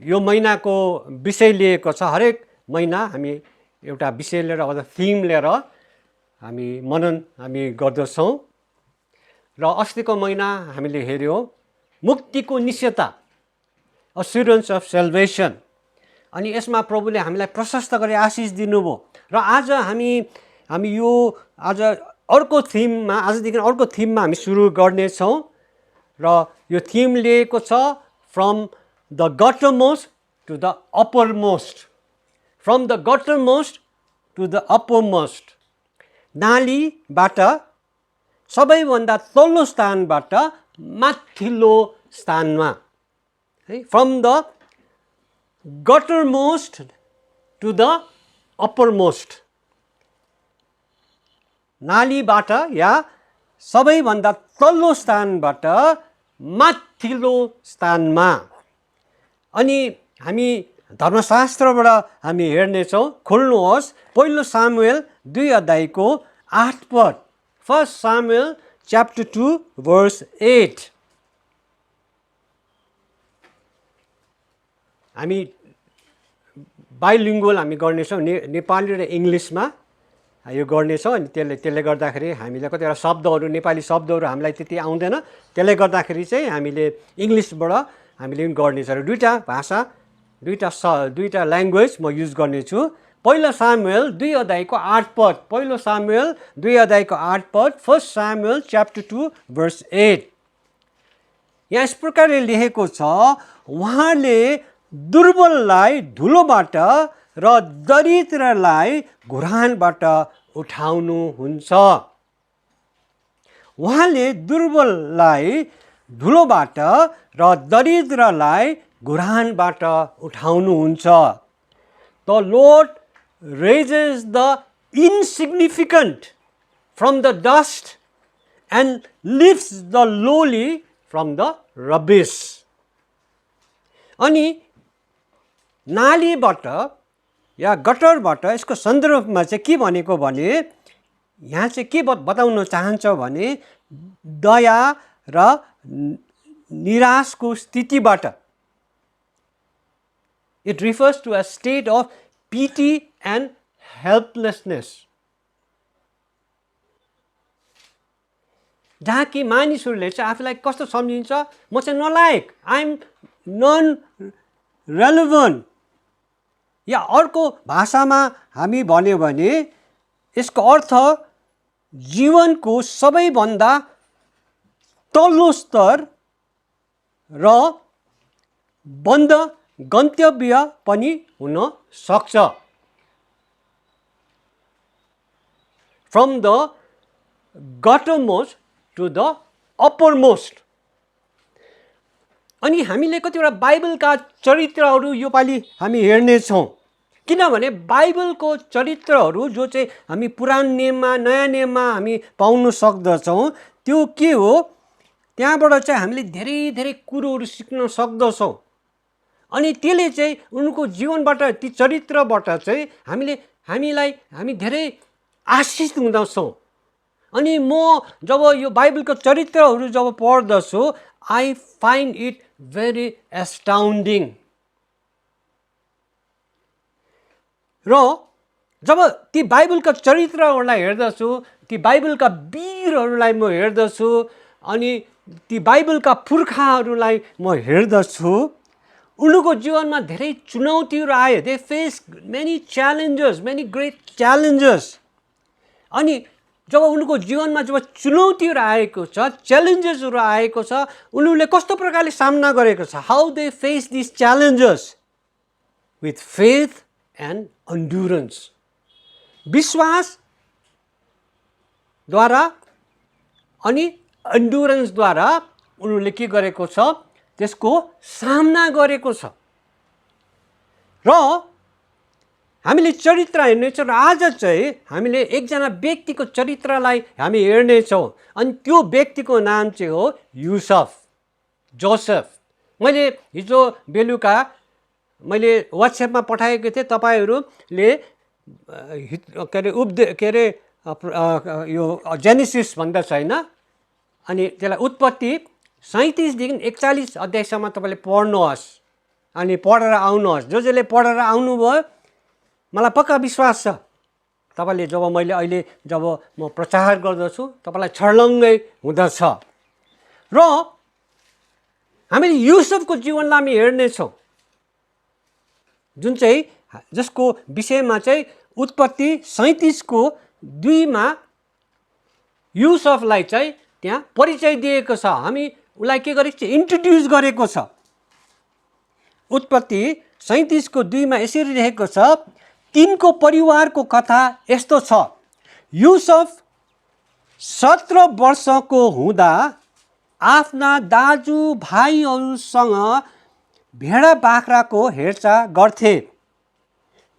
यो महिनाको विषय लिएको छ। हरेक महिना हामी एउटा विषय लिएर अथवा थिम लिएर हामी मनन गर्दछौँ। र अस्तिको महिना हामीले हेऱ्यौँ मुक्तिको निश्चयता, assurance of salvation। अनि यसमा प्रभुले हामीलाई प्रशस्त गरी आशिष दिनुभयो। र आज हामी यो आज अर्को थिममा, आजदेखि अर्को थिममा हामी सुरु गर्नेछौँ। र यो थिम लिएको छ from the guttermost to the uppermost, from the guttermost to the uppermost, नालीबाट सबैभन्दा तल्लो स्थानबाट माथिल्लो स्थानमा, है, from the guttermost to the uppermost, नालीबाट या सबैभन्दा तल्लो स्थानबाट माथिल्लो स्थानमा। अनि हामी धर्मशास्त्रबाट हामी हेर्नेछौँ। खोल्नुहोस् पहिलो सामुएल 2 अध्यायको 8 पद, फर्स्ट सामुएल च्याप्टर 2 वर्स 8। हामी बाइलिङ्गुअल हामी गर्नेछौँ, नेपाली र इङ्ग्लिसमा यो गर्नेछौँ। अनि त्यसले गर्दाखेरि हामीले कतिवटा शब्दहरू, नेपाली शब्दहरू हामीलाई त्यति आउँदैन, त्यसले गर्दाखेरि चाहिँ हामीले इङ्ग्लिसबाट हामीले गर्नेछ। र दुईवटा भाषा, दुईवटा ल्याङ्ग्वेज म युज गर्नेछु। पहिलो सामुएल 2 अध्यायको 8 पद, पहिलो सामुएल 2 अध्यायको 8 पद, फर्स्ट सामुएल च्याप्टर 2 वर्स 8। यहाँ यस प्रकारले लेखेको छ, उहाँले दुर्बललाई धुलोबाट र दरिद्रलाई घुरानबाट उठाउनुहुन्छ। उहाँले दुर्बललाई धुलोबाट र दरिद्रलाई घुरानबाट उठाउनुहुन्छ। The Lord raises the insignificant from the dust and lifts the lowly from the rubbish। अनि नालीबाट या गटरबाट यसको सन्दर्भमा चाहिँ के भनेको भने, यहाँ चाहिँ के बताउन चाहन्छ भने दया र निराशको स्थितिबाट, it refers to a state of pity and helplessness, जहाँ कि मानिसहरूले चाहिँ आफूलाई कस्तो सम्झिन्छ, म चाहिँ नलायक, आई एम नन रेलेभेन्ट। या अर्को भाषामा हामी भन्यो भने यसको अर्थ जीवनको सबैभन्दा तल्लो स्तर र बन्द गन्तव्य पनि हुन सक्छ। From the guttermost to the uppermost. अनि हामीले कतिवटा बाइबलका चरित्रहरू योपालि हामी हेर्नेछौँ, किनभने बाइबलको चरित्रहरू जो चाहिँ हामी पुरानो नियममा, नयाँ नियममा हामी पाउन सक्दछौँ, त्यो के हो, त्यहाँबाट चाहिँ हामीले धेरै धेरै कुरोहरू सिक्न सक्दछौँ। अनि त्यसले चाहिँ उनको जीवनबाट, ती चरित्रबाट चाहिँ हामी धेरै आशिष हुँदछौँ। अनि म जब यो बाइबलको चरित्रहरू जब पढ्दछु, आई फाइन्ड इट भेरी एस्टाउन्डिङ। र जब ती बाइबलका चरित्रहरूलाई हेर्दछु, ती बाइबलका वीरहरूलाई म हेर्दछु, अनि ती बाइबलका पुर्खाहरूलाई म हेर्दछु, उनको जीवनमा धेरै चुनौतीहरू आयो। They face many challenges, many great challenges. अनि जब उनको जीवनमा जब चुनौतीहरू आएको छ, च्यालेन्जेसहरू आएको छ, उनीहरूले कस्तो प्रकारले सामना गरेको छ, how they face this challenges with faith and endurance. विश्वासद्वारा अनि एन्ड्युरेन्सद्वारा उनीहरूले के गरेको छ, त्यसको सामना गरेको छ। र हामीले चरित्र हेर्नेछौँ। र आज चाहिँ हामीले एकजना व्यक्तिको चरित्रलाई हामी हेर्नेछौँ। अनि त्यो व्यक्तिको नाम चाहिँ हो युसुफ, जोसेफ। मैले हिजो बेलुका मैले वाट्सएपमा पठाएको थिएँ, तपाईँहरूले यो जेनेसिस भन्दछ होइन, अनि त्यसलाई उत्पत्ति 37 देखि 41 अध्यायसम्म तपाईँले पढ्नुहोस्। अनि पढेर आउनुहोस्। जसले पढेर आउनुभयो मलाई पक्का विश्वास छ तपाईँले जब म प्रचार गर्दछु तपाईँलाई छर्लङ्गै हुँदछ। र हामीले युसुफको जीवनलाई हामी हेर्नेछौँ जुन चाहिँ जसको विषयमा चाहिँ उत्पत्ति 37:2 युसुफलाई चाहिँ त्यहाँ परिचय दिएको छ। हामी उसलाई के गरेको छ? इन्ट्रोड्युस गरेको छ। उत्पत्ति 37:2 यसरी लेखेको छ, तिनको परिवारको कथा यस्तो छ। युसुफ 17 वर्षको हुँदा आफ्ना दाजुभाइहरूसँग भेडा बाख्राको हेरचाह गर्थे।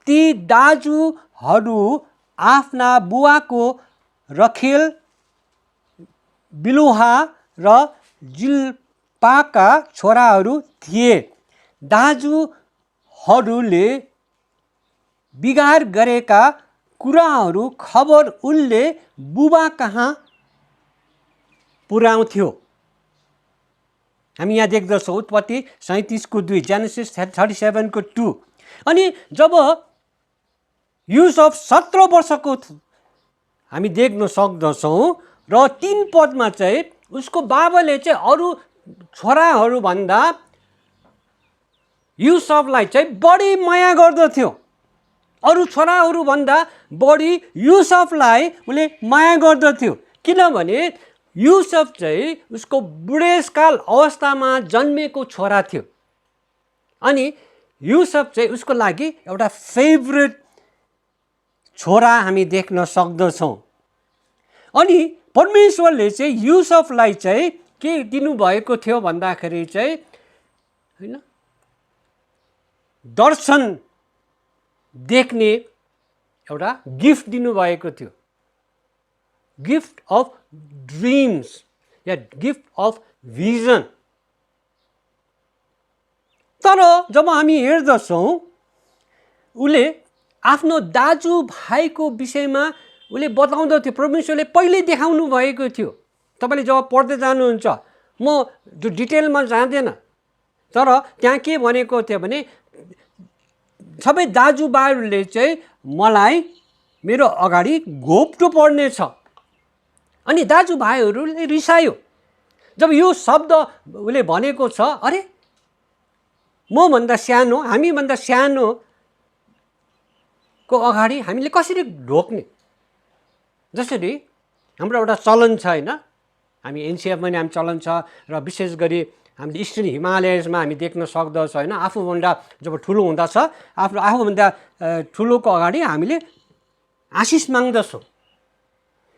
ती दाजुहरू आफ्ना बुवाको रखेल बिलुहा र जिल्पाका छोराहरू थिए। दाजुहरूले बिगार गरेका कुराहरू खबर उनले बुबा कहाँ पुर्याउँथ्यो। हामी यहाँ देख्दछौँ उत्पत्ति 37:2, जेनेसिस 37:2। अनि जब युसुफ 17 वर्षको हामी देख्न सक्दछौँ र 3 पदमा चाहिँ उसको बाबाले चाहिँ अरू छोराहरूभन्दा युसुफलाई चाहिँ बढी माया गर्दथ्यो। अरू छोराहरूभन्दा बढी युसुफलाई उसले माया गर्दथ्यो, किनभने युसुफ चाहिँ उसको बुढेसकाल अवस्थामा जन्मेको छोरा थियो। अनि युसुफ चाहिँ उसको लागि एउटा फेभरेट छोरा हामी देख्न सक्दछौँ। अनि परमेश्वरले चाहिँ युसुफलाई चाहिँ के दिनुभएको थियो भन्दाखेरि चाहिँ हैन, दर्शन देख्ने एउटा गिफ्ट दिनुभएको थियो। Gift of dreams yeah gift of vision. तर जब हामी हेर्दछौँ उसले आफ्नो दाजुभाइको विषयमा उसले बताउँदथ्यो, परमेश्वरले पहिल्यै देखाउनु भएको थियो। तपाईँले जब पढ्दै जानुहुन्छ, म जो डिटेलमा जाँदैन, तर त्यहाँ के भनेको थियो भने सबै दाजुभाइहरूले चाहिँ मलाई मेरो अगाडि घोप्टो पर्नेछ। अनि दाजुभाइहरूले रिसायो जब यो शब्द उसले भनेको छ, अरे मभन्दा सानो, हामीभन्दा सानोको अगाडि हामीले कसरी ढोक्ने। जसरी हाम्रो एउटा चलन छ होइन, हामी एनसिएफमा पनि हामी चलन छ र विशेष गरी हामीले इस्टर्न हिमालयमा हामी देख्न सक्दछौँ होइन, आफूभन्दा जब ठुलो हुँदछ आफूभन्दा ठुलोको अगाडि हामीले आशिष माग्दछौँ।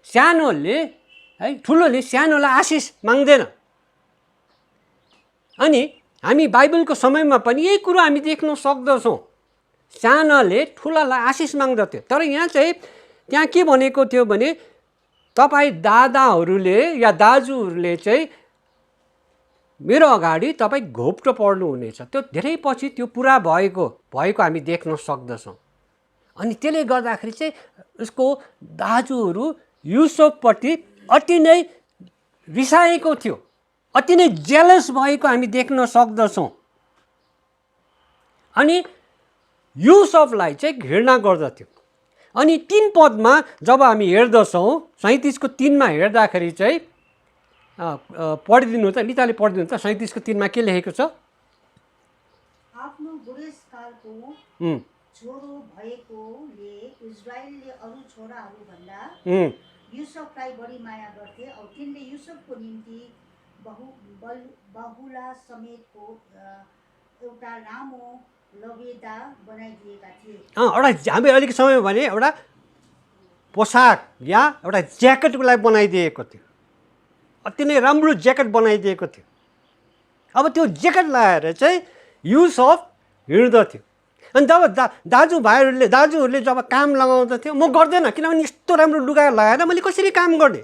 सानोले है ठुलोले सानोलाई आशिष माग्दैन। अनि हामी बाइबलको समयमा पनि यही कुरो हामी देख्न सक्दछौँ, सानोले ठुलालाई आशिष माग्दथ्यो। तर यहाँ चाहिँ त्यहाँ के भनेको थियो भने तपाईँ दादाहरूले या दाजुहरूले चाहिँ मेरो अगाडि तपाईँ घोप्टो पर्नुहुनेछ। त्यो धेरै पछि त्यो पुरा भएको हामी देख्न सक्दछौँ। अनि त्यसले गर्दाखेरि चाहिँ उसको दाजुहरू युसुफपट्टि अति नै रिसाएको थियो, अति नै जेलस भएको हामी देख्न सक्दछौँ। अनि युसुफलाई चाहिँ घृणा गर्दथ्यो। अनि 3 पदमा जब हामी हेर्दछौँ, 37:3 हेर्दाखेरि चाहिँ पढिदिनु त, लिताले पढिदिनु त। 37:3 के लेखेको छ? आफ्नो बुढेसकालको छोरो भएकोले इजरायलले अरू छोराहरू भन्दा युसुफलाई बढी माया गर्थे औ तिनले युसुफको निम्ति बहुला समेतको एउटा लामो लबेदा बनाइदिएका थिए। एउटा हामी अलिक समय भने एउटा पोसाक या एउटा ज्याकेटको लागि बनाइदिएको थियो, अति नै राम्रो ज्याकेट बनाइदिएको थियो। अब त्यो ज्याकेट लगाएर चाहिँ युसुफ हिँड्दथ्यो। अनि जब दाजुहरूले जब काम लगाउँदथ्यो, म गर्दैन, किनभने यस्तो राम्रो लुगा लगाएर मैले कसरी काम गर्ने,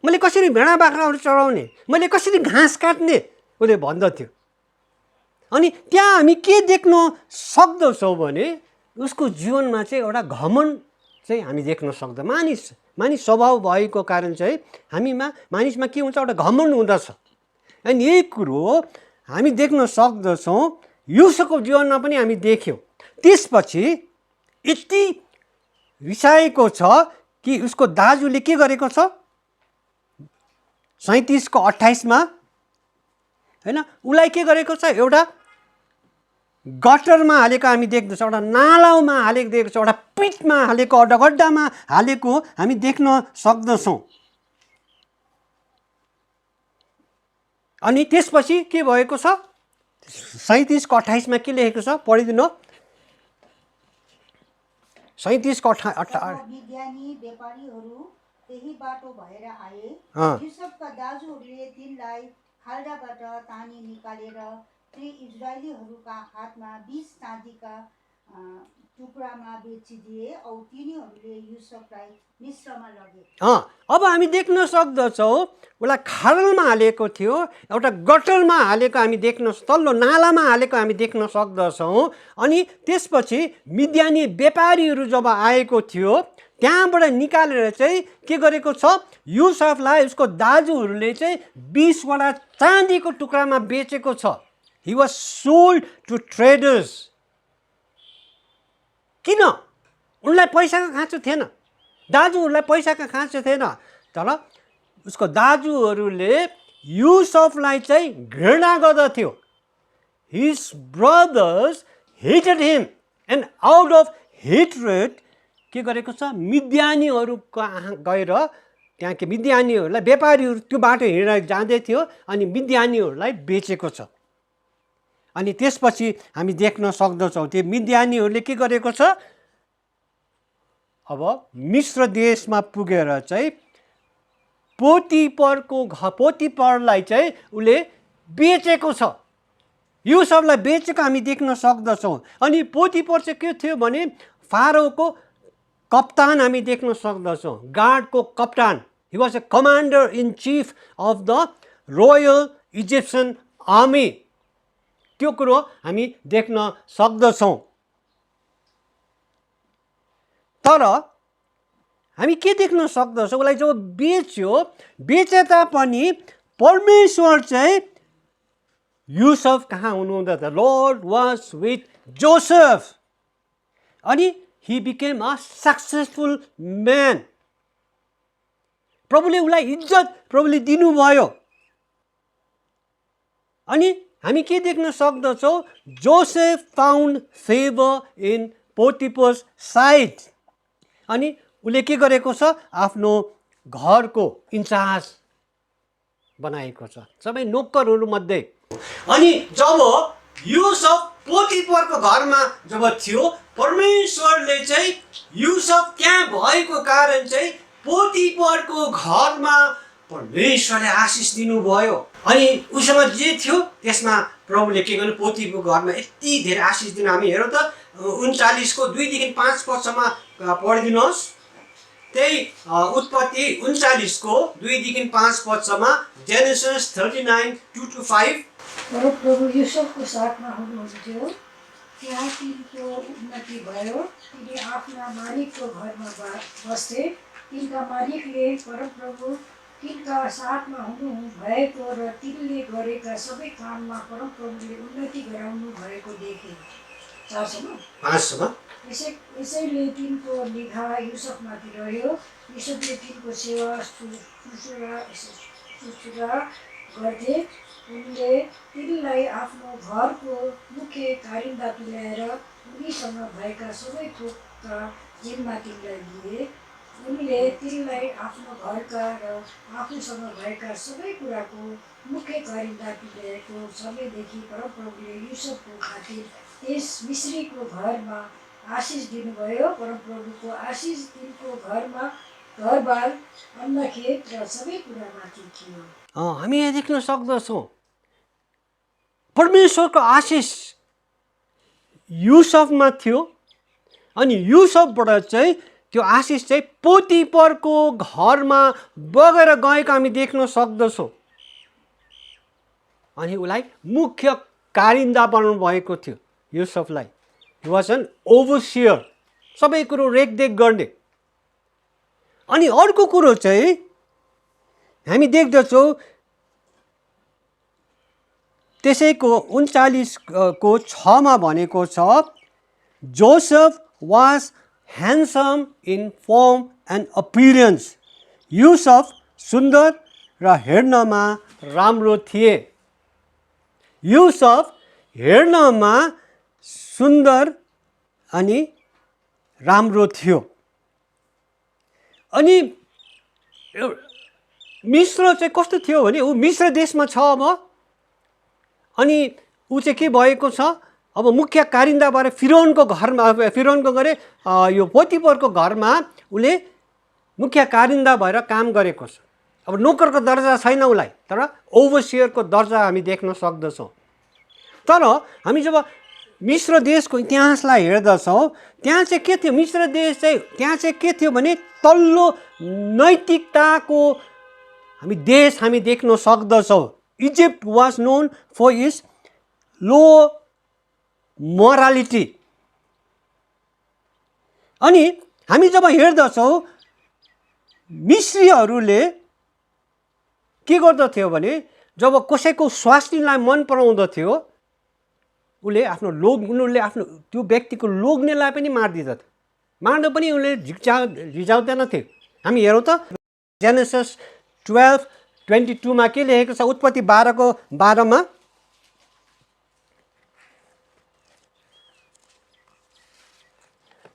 मैले कसरी भेडा बाख्राहरू चराउने, मैले कसरी घाँस काट्ने उसले भन्दथ्यो। अनि त्यहाँ हामी के देख्न सक्दछौँ भने उसको जीवनमा चाहिँ एउटा घमण्ड चाहिँ हामी देख्न सक्छौँ। मानिस स्वभाव भएको कारण चाहिँ मानिसमा के हुन्छ, एउटा घमण्ड हुँदछ। अनि यही कुरो हामी देख्न सक्दछौँ युसुफको जीवनमा पनि हामी देख्यौँ। त्यसपछि यति रिसाएको छ कि उसको दाजुले के गरेको छ, 37:28 होइन, उसलाई के गरेको छ, एउटा गटरमा हालेको हामी देख्दछौँ, एउटा नालामा हालेको देख्दछौँ, एउटा पिटमा हालेको, एउटा गड्डामा हालेको हामी देख्न सक्दछौँ। अनि त्यसपछि के भएको छ, 37:28 के लेखेको छ, पढिदिनु। 37:28 मिद्यानी व्यापारीहरू त्यही बाटो भएर आए। युसुफका दाजुहरूले तिनलाई खाल्डाबाट तानी निकालेर ती इजरायलीहरूका हातमा 20 चाँदीका टुक्रामा बेचिदिए औ तिनीहरूले युसुफलाई मिस्रमा लगे। अब हामी देख्न सक्दछौँ उसलाई खाडलमा हालेको थियो, एउटा गटरमा हालेको हामी देख्न, तल्लो नालामा हालेको हामी देख्न सक्दछौँ। अनि त्यसपछि मिद्यानी व्यापारीहरू जब आएको थियो त्यहाँबाट निकालेर चाहिँ के गरेको छ, युसुफलाई उसको दाजुहरूले चाहिँ 20वटा चाँदीको टुक्रामा बेचेको छ। He was sold to traders. किन? उनलाई पैसाको खाँचो थिएन, दाजुहरूलाई पैसाको खाँचो थिएन, तर उसको दाजुहरूले युसुफलाई चाहिँ घृणा गर्दथ्यो। His brothers hated him and out of hatred के गरेको छ, मिद्यानीहरू गएर त्यहाँ के मिद्यानीहरूलाई, व्यापारीहरू त्यो बाटो हिँडेर जाँदै थियो अनि मिद्यानीहरूलाई बेचेको छ। अनि त्यसपछि हामी देख्न सक्दछौँ त्यो मिद्यानीहरूले के गरेको छ, अब मिस्र देशमा पुगेर चाहिँ पोतिफरलाई चाहिँ उसले बेचेको छ, युसुफलाई बेचेको हामी देख्न सक्दछौँ। अनि पोतिफर चाहिँ के थियो भने फारोको कप्तान हामी देख्न सक्दछौँ, गार्डको कप्तान। He was a commander in chief of the royal Egyptian army. त्यो कुरो हामी देख्न सक्दछौँ। तर हामी के देख्न सक्दछौँ, उसलाई जो बेचे तापनि परमेश्वर चाहिँ युसुफ कहाँ हुनुहुँदा त, लर्ड वाज विथ जोसेफ अनि he became a successful man. प्रभुले उसलाई इज्जत प्रभुले दिनुभयो। अनि हामी के देख्न सक्दछौँ, Joseph found favour in Potiphar's side. अनि उसले के गरेको छ, आफ्नो घरको इन्चार्ज बनाएको छ, सबै नोकरहरू मध्ये। अनि जब युसुफ पोटिफरको घरमा जब थियो, परमेश्वरले चाहिँ युसुफ त्यहाँ भएको कारण चाहिँ पोटिफरको घरमा परमेश्वरले आशिष दिनुभयो। अनि उसँग जे थियो त्यसमा प्रभुले के गर्नु, पोतिफरको घरमा यति धेरै आशिष दिनु। हामी हेरौँ त 39को 2-5 पदसम्म पढिदिनुहोस्। त्यही उत्पत्ति 39को 2-5 पदसम्म, जेनेसिस 39:2-5। प्रभु युसुफको साथमा हुनुहुन्थ्यो, त्यहाँ तिनको उन्नति भयो। तिनी आफ्ना मालिकको घरमा बस्थे। तिनका मालिकले परमप्रभु तिनका साथमा हुनु भएको र तिनले गरेका सबै काममा परमप्रभुले उन्नति गराउनु भएको देखे। 5 यसैले तिनको निगाह युसुफमाथि रह्यो। युसुफले तिनको सेवा सुश्रूषा गर्थे। उनले तिनलाई आफ्नो घरको मुख्य कारिन्दा तुल्याएर उनीसँग भएका सबै थोकका जिम्मा तिनलाई दिए। उनले तिनलाई आफ्नो घरका र आफूसँग भएका सबै कुराको मुख्य कारिन्दा तुल्याएको समयदेखि परमप्रभुले युसुफको खातिर त्यस मिश्रीको घरमा आशिष दिनुभयो। परमप्रभुको आशिष तिनको घरमा घरबार, अन्नखेत र सबै कुरामाथि थियो। हामी यहाँ देख्न सक्दछौँ परमेश्वरको आशिष युसुफमा थियो। अनि युसुफबाट चाहिँ त्यो आशिष चाहिँ पोतिफरको घरमा बगेर गएको हामी देख्न सक्दछौँ। अनि उसलाई मुख्य कारिन्दा बनाउनु भएको थियो युसुफलाई। He was an overseer, सबै कुरो रेखदेख गर्ने। अनि अर्को कुरो चाहिँ हामी देख्दछौँ त्यसैको 39 को 6 मा भनेको छ, Joseph was handsome in form and appearance. युसुफ सुन्दर र हेर्नमा राम्रो थिए। युसुफ हेर्नमा सुन्दर अनि राम्रो थियो। अनि मिस्र चाहिँ कस्तो थियो भने ऊ मिस्र देशमा छ अब। अनि ऊ चाहिँ के भएको छ, अब मुख्य कारिन्दाबाट फिरौनको घरमा, फिरौनको गरे यो पोतिफरको घरमा उसले मुख्य कारिन्दा भएर काम गरेको छ। अब नोकरको दर्जा छैन उसलाई, तर ओभरसियरको दर्जा हामी देख्न सक्दछौँ। तर हामी जब मिस्र देशको इतिहासलाई हेर्दछौँ, त्यहाँ चाहिँ के थियो, मिस्र देश चाहिँ त्यहाँ चाहिँ के थियो भने तल्लो नैतिकताको हामी देश हामी देख्न सक्दछौँ। Egypt was known for its low morality. अनि हामी जब हेर्दछौँ, मिस्रीहरूले के गर्दथ्यो भने जब कसैको स्वास्नीलाई मन पराउँदथ्यो, उसले आफ्नो उनीहरूले आफ्नो त्यो व्यक्तिको लोग्नेलाई पनि मारिदिँदथ्यो। मार्न पनि उसले झिझाउँदैनथे। हामी हेरौँ त जेनेसिस 12:22 मा के लेखेको छ, उत्पत्ति 12:12 मा,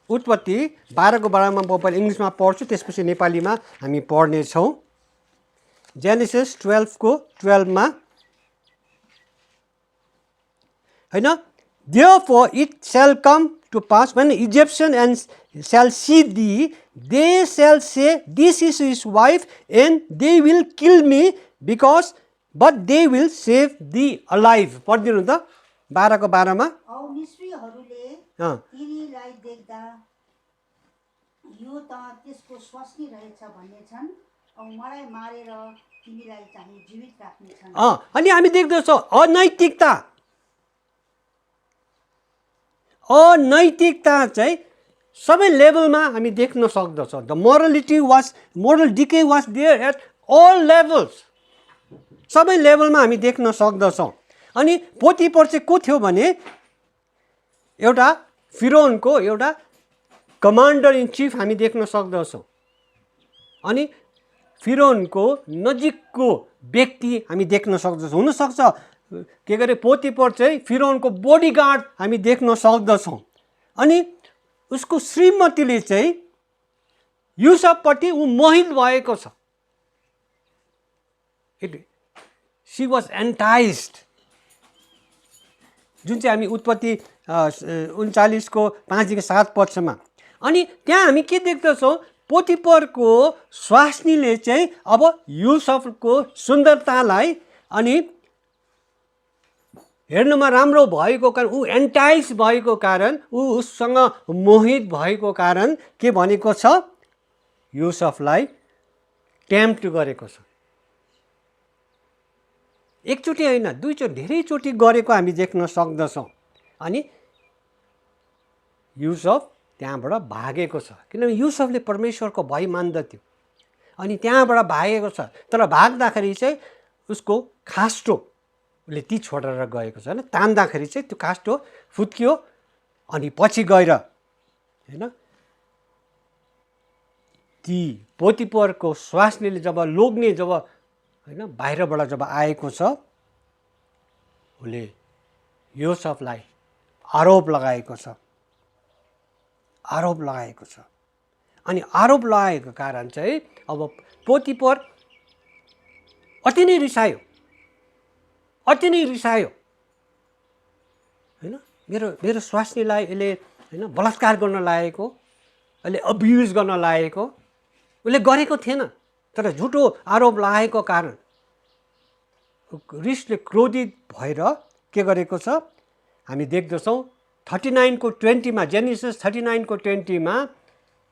उत्पत्ति 12:12 मा म पहिला इङ्ग्लिसमा पढ्छु, त्यसपछि नेपालीमा हामी पढ्नेछौँ। जेनेसिस 12:12 मा हैन, therefore it shall come to pass when the Egyptians and shall see thee, they shall say, this is his wife, and they will kill me because but they will save thee alive. पढिदिनु त 12:12 मा। औ मिस्रीहरूले तिनीलाई देख्दा यो त त्यसको स्वास्नी रहेछ भन्नेछन्, औ मलाई मारेर तिमीलाई चाहिँ जीवित राख्नेछन्। अनि हामी देख्दछौँ अनैतिकता, अनैतिकता चाहिँ सबै लेभलमा हामी देख्न सक्दछौँ। The moral decay was there at all levels, सबै लेभलमा हामी देख्न सक्दछौँ। अनि पोतिफर चाहिँ को थियो भने एउटा फिरौनको एउटा कमान्डर इन चिफ हामी देख्न सक्दछौँ। अनि फिरौनको नजिकको व्यक्ति हामी देख्न सक्दछौँ। हुनसक्छ के गरे पोतिफर चाहिँ फिरौनको बडीगार्ड हामी देख्न सक्दछौँ। अनि उसको श्रीमतीले चाहिँ युसुफपट्टि ऊ मोहित भएको छ। सी वाज एन्टाइज्ड, जुन चाहिँ हामी उत्पत्ति 39 को 5-7 पक्षमा। अनि त्यहाँ हामी के देख्दछौँ, पोतिफरको स्वास्नीले चाहिँ अब युसुफको सुन्दरतालाई अनि हेर्नमा राम्रो भएको कारण, ऊ एन्टाइज भएको कारण, ऊ उससँग मोहित भएको कारण के भनेको छ, युसुफलाई टेम्प्ट गरेको छ। एकचोटि होइन, दुईचोटि, धेरैचोटि गरेको हामी देख्न सक्दछौँ। अनि युसुफ त्यहाँबाट भागेको छ, किनभने युसुफले परमेश्वरको भय मान्दथ्यो। अनि त्यहाँबाट भागेको छ, तर भाग्दाखेरि चाहिँ उसको खास्टो उसले ती छोडेर गएको छ, होइन, तान्दाखेरि चाहिँ त्यो खास्टो फुत्कियो। अनि पछि गएर होइन ती पोतिफरको स्वास्नीले जब लोग्ने जब होइन बाहिरबाट जब आएको छ, उसले युसुफलाई आरोप लगाएको छ, आरोप लगाएको छ। अनि आरोप लगाएको कारण चाहिँ अब पोतिफर अति नै रिसायो, अति नै रिसायो। होइन, मेरो स्वास्नीलाई यसले होइन बलात्कार गर्न लागेको, यसले अब्युज गर्न लागेको, उसले गरेको थिएन, तर झुटो आरोप लगाएको कारण रिसले क्रोधित भएर के गरेको छ हामी देख्दछौँ। 39 को 20 मा, जेनेसिस 39 को 20 मा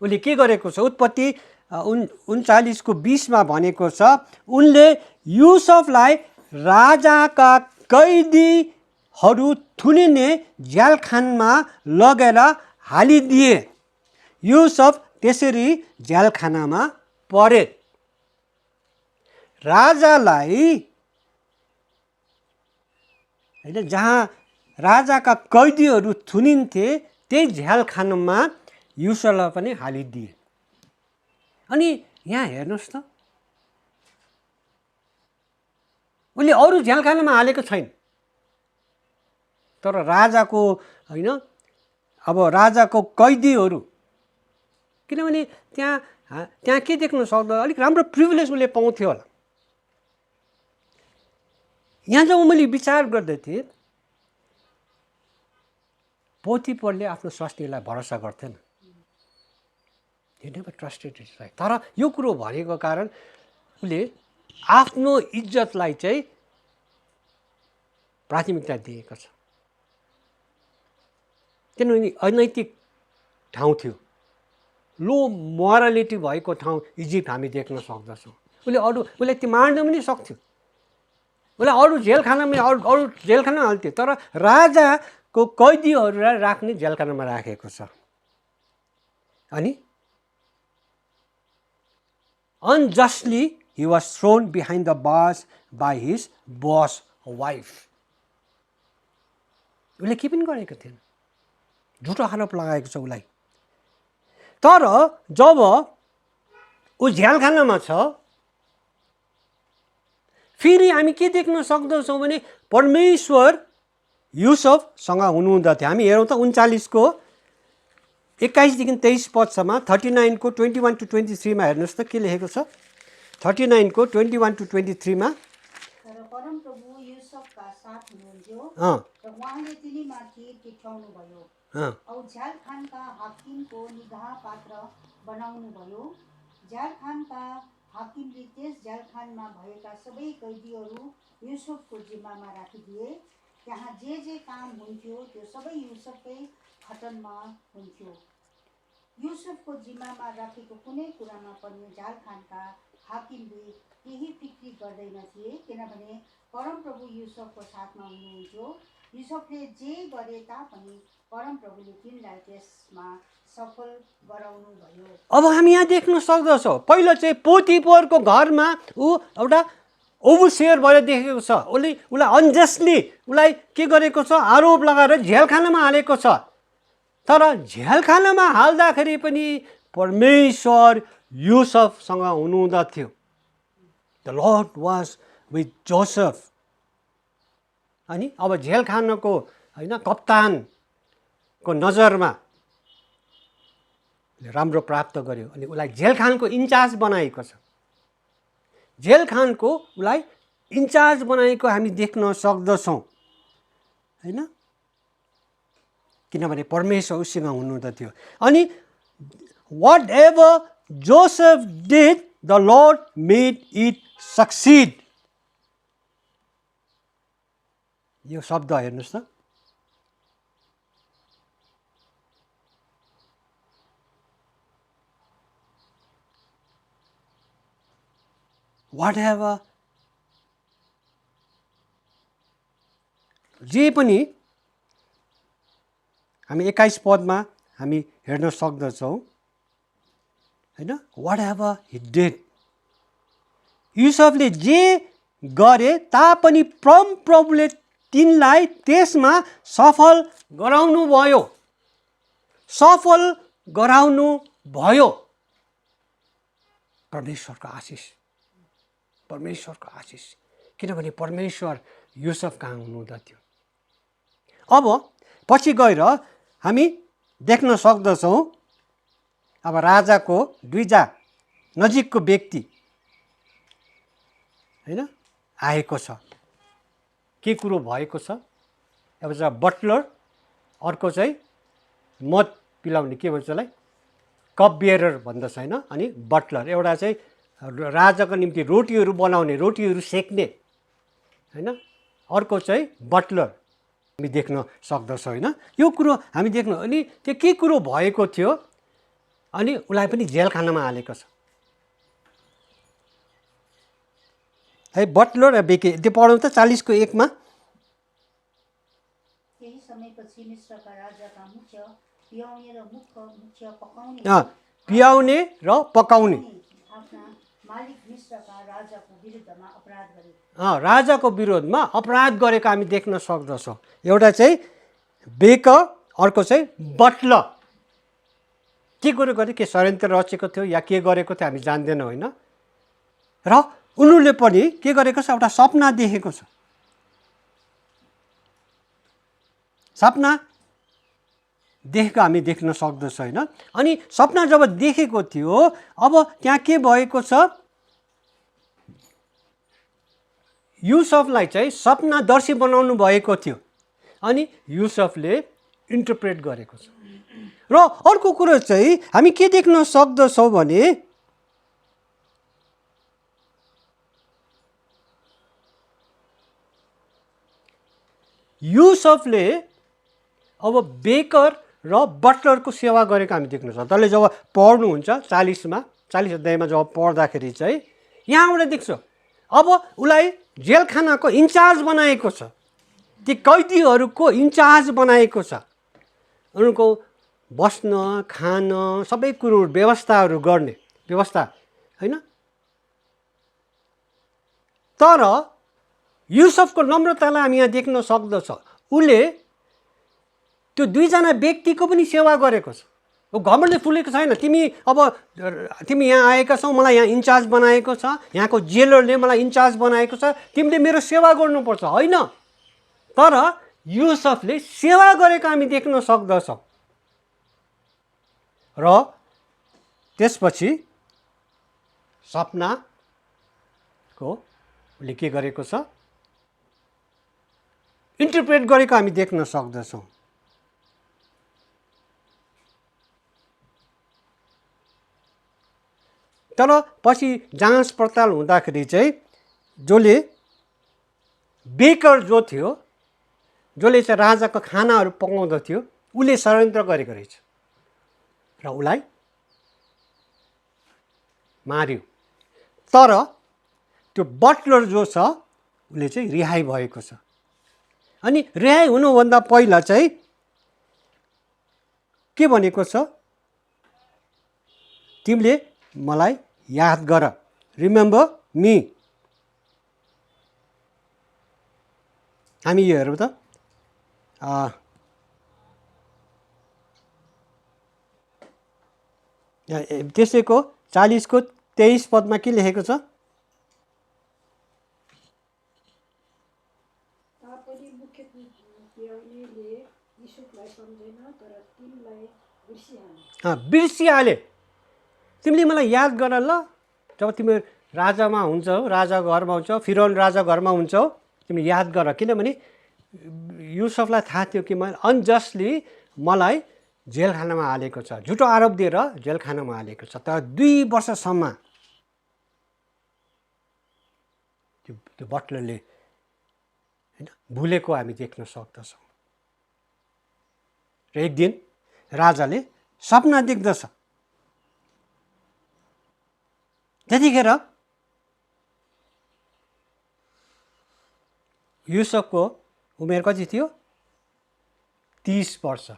उसले के गरेको छ, उत्पत्ति 39 को 20 मा भनेको छ, उनले युसुफलाई राजाका कैदीहरू थुनिने झ्यालखानमा लगेर हालिदिए। युसुफ त्यसरी झ्यालखानामा परे। राजालाई होइन, जहाँ राजाका कैदीहरू थुनिन्थे त्यही झ्यालखानामा युसुफलाई पनि हालिदिए। अनि यहाँ हेर्नुहोस् त, उसले अरू झ्यालखानामा हालेको छैन, तर राजाको होइन, अब राजाको कैदीहरू, किनभने त्यहाँ के देख्न सक्दो, अलिक राम्रो प्रिभिलेज उसले पाउँथ्यो होला। यहाँ जब मैले विचार गर्दै थिएँ, पोतिफरले आफ्नो स्वास्नीलाई भरोसा गर्थेन, he never trusted his wife। तर यो कुरो भनेको कारण उसले आफ्नो इज्जतलाई चाहिँ प्राथमिकता दिएको छ, किनभने अनैतिक ठाउँ थियो, लो मोरालिटी भएको ठाउँ इजिप्ट हामी देख्न सक्दछौँ। उसले त्यो मार्न पनि सक्थ्यो, उसलाई अरू जेलखानामा अरू जेलखानामा हाल्थ्यो, तर राजाको कैदीहरूलाई राख्ने जेलखानामा राखेको छ। अनि unjustly he was thrown behind the bars by his boss wife। उसले के पनि गरेको थिएन, झुटो आरोप लगाएको छ उसलाई। तर जब ऊ झ्यालखानामा छ, फेरि हामी के देख्न सक्दछौँ भने परमेश्वर युसुफसँग हुनुहुँदथ्यो। हामी हेरौँ त 39 को 21 देखि 23 पदसम्म, 39 को 21 to 23 मा हेर्नुहोस् त के लेखेको छ। 39 को 21 to 23 मा, तर परमप्रभु युसुफका साथ हुनुहुन्थ्यो र उहाँले तिनीमाथि टिकाउनु भयो औ झ्यालखानका हाकिमको निगाह पात्र बनाउनु भयो। झ्यालखानका हाकिमले त्यस झ्यालखानमा भएका सबै कैदीहरू युसुफको जिम्मामा राखिदिए। त्यहाँ जे काम हुन्थ्यो त्यो सबै युसुफकै खटनमा हुन्थ्यो। युसुफको जिम्मामा राखेको कुनै कुरामा पनि झ्यालखानका हाकिमले केही फिक्री गर्दैनथे, किनभने परमप्रभु युसुफको साथमा हुनुहुन्थ्यो। युसुफले जे गरे तापनि परमप्रभुले तिनलाई त्यसमा सफल गराउनु भयो। अब हामी यहाँ देख्न सक्दछौँ, पहिलो चाहिँ पोतिफरको घरमा ऊ एउटा ओभरसियर भएर देखेको छ। उसलाई अनजस्टली उसलाई के गरेको छ, आरोप लगाएर झ्यालखानामा हालेको छ। तर झ्यालखानामा हाल्दाखेरि पनि परमेश्वर युसुफसँग हुनुहुँदथ्यो। The Lord was with Joseph. अनि अब झ्यालखानाको होइन कप्तानको नजरमा राम्रो प्राप्त गर्यो, अनि उसलाई झ्यालखानको इन्चार्ज बनाएको छ। झ्यालखानको उसलाई इन्चार्ज बनाएको हामी देख्न सक्दछौँ, होइन, किनभने परमेश्वर उसँग हुनुहुँदथ्यो। अनि whatever Joseph did the Lord made it succeed. यो शब्द हेर्नुहोस् त, वाट एभर जे पनि हामी 21 पदमा हामी हेर्न सक्दछौँ, होइन, वाट एभर हि डिड। युसुफले जे गरे तापनि परमप्रभुले तिनलाई त्यसमा सफल गराउनु भयो, सफल गराउनु भयो। परमेश्वरको आशिष, परमेश्वरको आशिष, किनभने परमेश्वर युसुफ कहाँ हुनुहुँदथ्यो। अब पछि गएर हामी देख्न सक्दछौँ, अब राजाको दुईजना नजिकको व्यक्ति होइन आएको छ। के कुरो भएको छ, अब चाहिँ बटलर, अर्को चाहिँ मद पिलाउने, के भन्छ त्यसलाई, कप बियरर भन्दछ होइन। अनि बटलर एउटा चाहिँ राजाको निम्ति रोटीहरू बनाउने, रोटीहरू सेक्ने, होइन, अर्को चाहिँ बटलर हामी देख्न सक्दछौँ, होइन। यो कुरो हामी देख्नु, अनि त्यो के कुरो भएको थियो, अनि उसलाई पनि जेलखानामा हालेको छ है। बटलर बेके त्यो पढौँ त 40 को 1 मा। केही समयपछि मिस्रका राजाका मुख्य पियाउने र मुख्य पकाउने पियाउने र पकाउने आफ्ना मालिक मिस्रका राजाको विरुद्धमा अपराध गरे। राजाको विरोधमा अपराध गरेको हामी देख्न सक्दछौँ। एउटा चाहिँ बेकर, अर्को चाहिँ बटलर। के कुरो गरे, के षड्यन्त्र रचेको थियो या के गरेको थियो हामी जान्दैनौँ होइन। र उनीहरूले पनि के गरेको छ, एउटा सपना देखेको छ। सपना देखेको हामी देख्न सक्दछौँ होइन। अनि सपना जब देखेको थियो, अब त्यहाँ के भएको छ, युसुफलाई चाहिँ सपनादर्शी बनाउनु भएको थियो अनि युसुफले इन्टरप्रेट गरेको छ। र अर्को कुरो चाहिँ हामी के देख्न सक्दछौँ भने युसुफले अब बेकर र बटलरको सेवा गरेको हामी देख्न सक्छौँ। तैँले जब पढ्नुहुन्छ 40 अध्यायमा जब पढ्दाखेरि चाहिँ यहाँबाट देख्छौँ अब उसलाई जेलखानाको इन्चार्ज बनाएको छ, ती कैदीहरूको इन्चार्ज बनाएको छ, उनको बस्न खान सबै कुरो व्यवस्थाहरू गर्ने व्यवस्था होइन। तर युसुफको नम्रतालाई हामी यहाँ देख्न सक्दछौँ। उसले त्यो दुईजना व्यक्तिको पनि सेवा गरेको छ। घमण्डले फुलेको छैन, तिमी यहाँ आएका छौ, मलाई यहाँ इन्चार्ज बनाएको छ, यहाँको जेलरले मलाई इन्चार्ज बनाएको छ, तिमीले मेरो सेवा गर्नुपर्छ होइन। तर युसुफले सेवा गरेको हामी देख्न सक्दछौँ। र त्यसपछि सपनाको उसले के गरेको छ, इन्टरप्रेट गरेको हामी देख्न सक्दछौँ। तर पछि जाँच पडताल हुँदाखेरि चाहिँ जसले बेकर जो थियो, जसले चाहिँ राजाको खानाहरू पकाउँदथ्यो, उसले षड्यन्त्र गरेको रहेछ र उसलाई मार्यो। तर त्यो बटलर जो छ उसले चाहिँ रिहाई भएको छ। अनि रिहाई हुनुभन्दा पहिला चाहिँ के भनेको छ, तिमीले मलाई याद गर, रिमेम्बर मी। हामी यो हेरौँ त, त्यसैको 40को 23 पदमा के लेखेको छ, तापनि मुख्य पुर्याउनेले युसुफलाई सम्झेन, तर तिनलाई बिर्सिहाले। तिमीले मलाई याद गर ल, जब तिमी राजामा हुन्छौ, राजा घरमा हुन्छौ, फिरौन राजा घरमा हुन्छौ, तिमीले याद गर। किनभने युसुफलाई थाहा थियो कि मैले अनजस्टली मलाई जेलखानामा हालेको छ, झुटो आरोप दिएर जेलखानामा हालेको छ। तर 2 वर्षसम्म त्यो बटलरले होइन भुलेको हामी देख्न सक्दछौँ। र एक दिन राजाले सपना देख्दछ। त्यतिखेर युसुफको उमेर कति थियो, 30 वर्ष।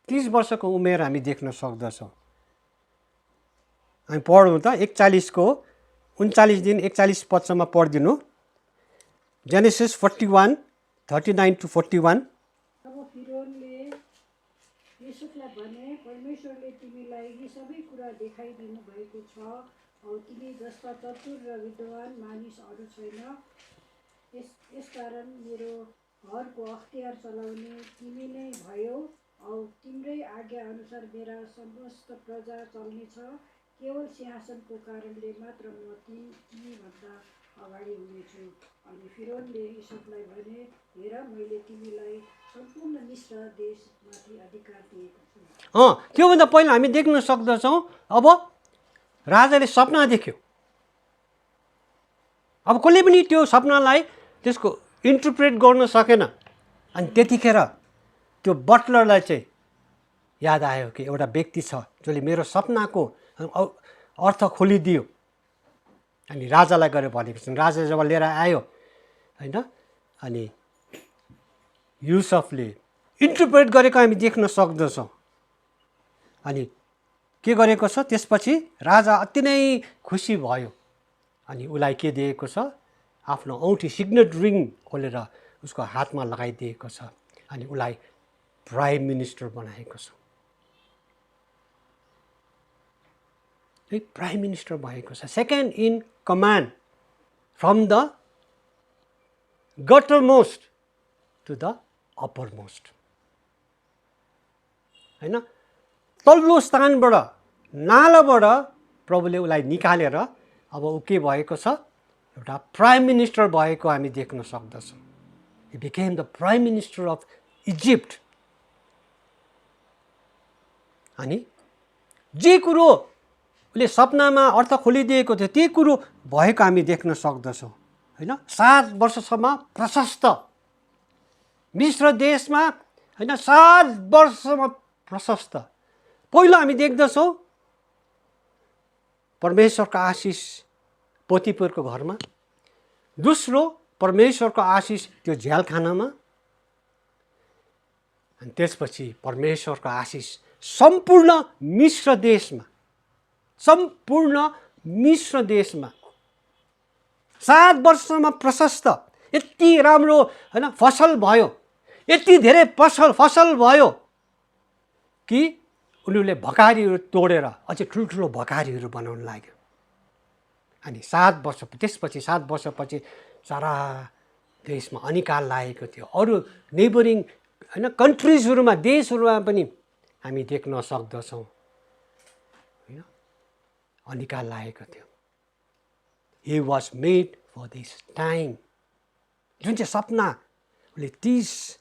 30 वर्षको उमेर हामी देख्न सक्दछौँ। हामी पढौँ त 41को 39 दिन 41 पदसम्म पढिदिनु। Genesis 41 39 to 41। अब फिरौनले युसुफलाई भने, परमेश्वरले तिमीलाई यी सबै कुरा देखाइदिनु भएको छ औ तिमी जस्ता चतुर र विद्वान मानिस अरू छैन। यसकारण मेरो घरको अख्तियार चलाउने तिमी नै भयौ औ तिम्रै आज्ञा अनुसार मेरा समस्त प्रजा चल्नेछ। केवल सिंहासनको कारणले मात्र म तिमीभन्दा अगाडि हुनेछु। अनि फिरौनले युसुफलाई भने, हेर मैले तिमीलाई सम्पूर्ण मिस्र देशमाथि अधिकार दिएको छु। त्योभन्दा पहिला हामी देख्न सक्दछौँ अब राजाले सपना देख्यो। अब कसले पनि त्यो सपनालाई त्यसको इन्टरप्रेट गर्न सकेन। अनि त्यतिखेर त्यो बटलरलाई चाहिँ याद आयो कि एउटा व्यक्ति छ जसले मेरो सपनाको अर्थ खोलिदियो। अनि राजालाई गएर भनेको छन्। राजा जब लिएर आयो होइन, अनि युसुफले इन्टरप्रेट गरेको हामी देख्न सक्दछौँ। अनि के गरेको छ, त्यसपछि राजा अति नै खुसी भयो अनि उसलाई के दिएको छ, आफ्नो औँठी सिग्नेट रिङ खोलेर उसको हातमा लगाइदिएको छ अनि उसलाई प्राइम मिनिस्टर बनाएको छ। प्राइम मिनिस्टर भएको छ, second in command from the guttermost to the uppermost, होइन। तल्लो स्थानबाट नालाबाट प्रभुले उसलाई निकालेर अब ऊ के भएको छ, एउटा प्राइम मिनिस्टर भएको हामी देख्न सक्दछौँ। He became the prime minister of Egypt. अनि जे कुरो उसले सपनामा अर्थ खोलिदिएको थियो त्यही कुरो भएको हामी देख्न सक्दछौँ, होइन। 7 वर्षसम्म प्रशस्त मिस्र देशमा, होइन, 7 वर्षसम्म प्रशस्त। पहिलो हामी देख्दछौँ परमेश्वरको आशिष पोतिफरको घरमा, दोस्रो परमेश्वरको आशिष त्यो झ्यालखानामा, अनि त्यसपछि परमेश्वरको आशिष सम्पूर्ण मिस्र देशमा, सम्पूर्ण मिस्र देशमा 7 वर्षमा प्रशस्त। यति राम्रो, होइन, फसल भयो, यति धेरै फसल भयो कि उनीहरूले भकारीहरू तोडेर अझै ठुल्ठुलो भकारीहरू बनाउन लाग्यो। अनि 7 वर्ष त्यसपछि 7 वर्षपछि सारा देशमा अनिकाल लागेको थियो। अरू नेबरिङ, होइन, कन्ट्रिजहरूमा, देशहरूमा पनि हामी देख्न सक्दछौँ, होइन, अनिकाल लागेको थियो। He was made for this time. जुन चाहिँ सपना उसले 30,